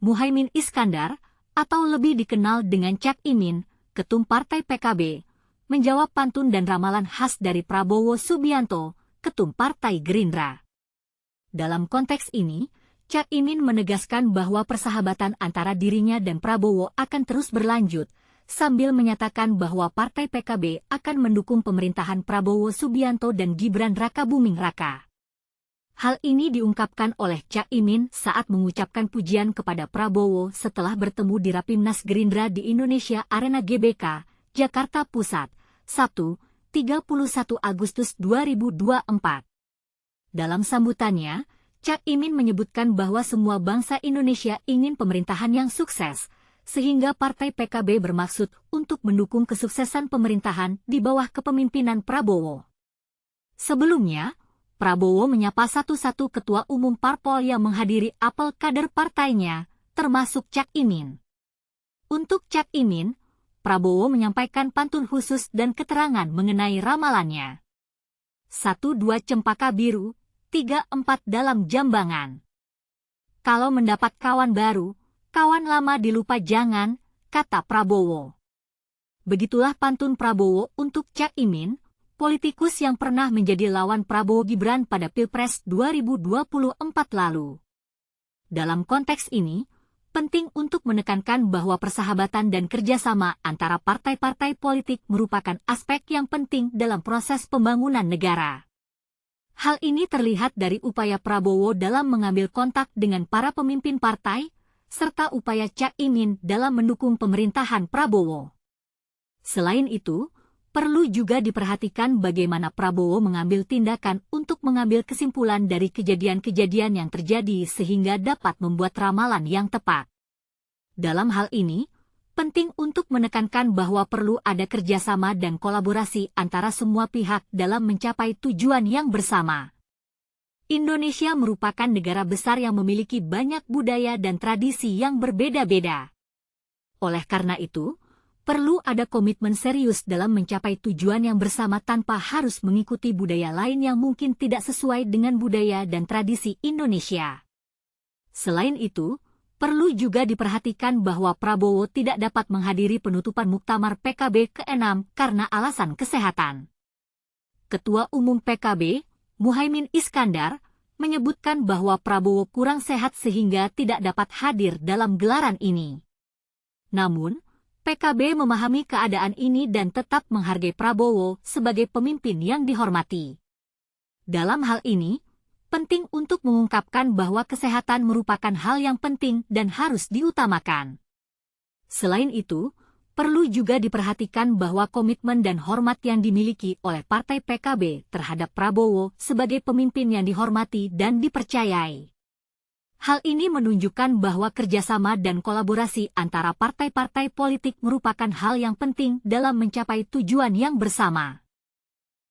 Muhaimin Iskandar, atau lebih dikenal dengan Cak Imin, Ketum Partai PKB, menjawab pantun dan ramalan khas dari Prabowo Subianto, Ketum Partai Gerindra. Dalam konteks ini, Cak Imin menegaskan bahwa persahabatan antara dirinya dan Prabowo akan terus berlanjut, sambil menyatakan bahwa Partai PKB akan mendukung pemerintahan Prabowo Subianto dan Gibran Rakabuming Raka. Hal ini diungkapkan oleh Cak Imin saat mengucapkan pujian kepada Prabowo setelah bertemu di Rapimnas Gerindra di Indonesia Arena GBK, Jakarta Pusat, Sabtu, 31 Agustus 2024. Dalam sambutannya, Cak Imin menyebutkan bahwa semua bangsa Indonesia ingin pemerintahan yang sukses, sehingga Partai PKB bermaksud untuk mendukung kesuksesan pemerintahan di bawah kepemimpinan Prabowo. Sebelumnya, Prabowo menyapa satu-satu ketua umum parpol yang menghadiri apel kader partainya, termasuk Cak Imin. Untuk Cak Imin, Prabowo menyampaikan pantun khusus dan keterangan mengenai ramalannya. 1-2 cempaka biru, 3-4 dalam jambangan. Kalau mendapat kawan baru, kawan lama dilupa jangan, kata Prabowo. Begitulah pantun Prabowo untuk Cak Imin, politikus yang pernah menjadi lawan Prabowo Gibran pada Pilpres 2024 lalu. Dalam konteks ini, penting untuk menekankan bahwa persahabatan dan kerjasama antara partai-partai politik merupakan aspek yang penting dalam proses pembangunan negara. Hal ini terlihat dari upaya Prabowo dalam mengambil kontak dengan para pemimpin partai, serta upaya Cak Imin dalam mendukung pemerintahan Prabowo. Selain itu, perlu juga diperhatikan bagaimana Prabowo mengambil tindakan untuk mengambil kesimpulan dari kejadian-kejadian yang terjadi sehingga dapat membuat ramalan yang tepat. Dalam hal ini, penting untuk menekankan bahwa perlu ada kerjasama dan kolaborasi antara semua pihak dalam mencapai tujuan yang bersama. Indonesia merupakan negara besar yang memiliki banyak budaya dan tradisi yang berbeda-beda. Oleh karena itu, perlu ada komitmen serius dalam mencapai tujuan yang bersama tanpa harus mengikuti budaya lain yang mungkin tidak sesuai dengan budaya dan tradisi Indonesia. Selain itu, perlu juga diperhatikan bahwa Prabowo tidak dapat menghadiri penutupan Muktamar PKB ke-6 karena alasan kesehatan. Ketua Umum PKB, Muhaimin Iskandar, menyebutkan bahwa Prabowo kurang sehat sehingga tidak dapat hadir dalam gelaran ini. Namun, PKB memahami keadaan ini dan tetap menghargai Prabowo sebagai pemimpin yang dihormati. Dalam hal ini, penting untuk mengungkapkan bahwa kesehatan merupakan hal yang penting dan harus diutamakan. Selain itu, perlu juga diperhatikan bahwa komitmen dan hormat yang dimiliki oleh Partai PKB terhadap Prabowo sebagai pemimpin yang dihormati dan dipercayai. Hal ini menunjukkan bahwa kerjasama dan kolaborasi antara partai-partai politik merupakan hal yang penting dalam mencapai tujuan yang bersama.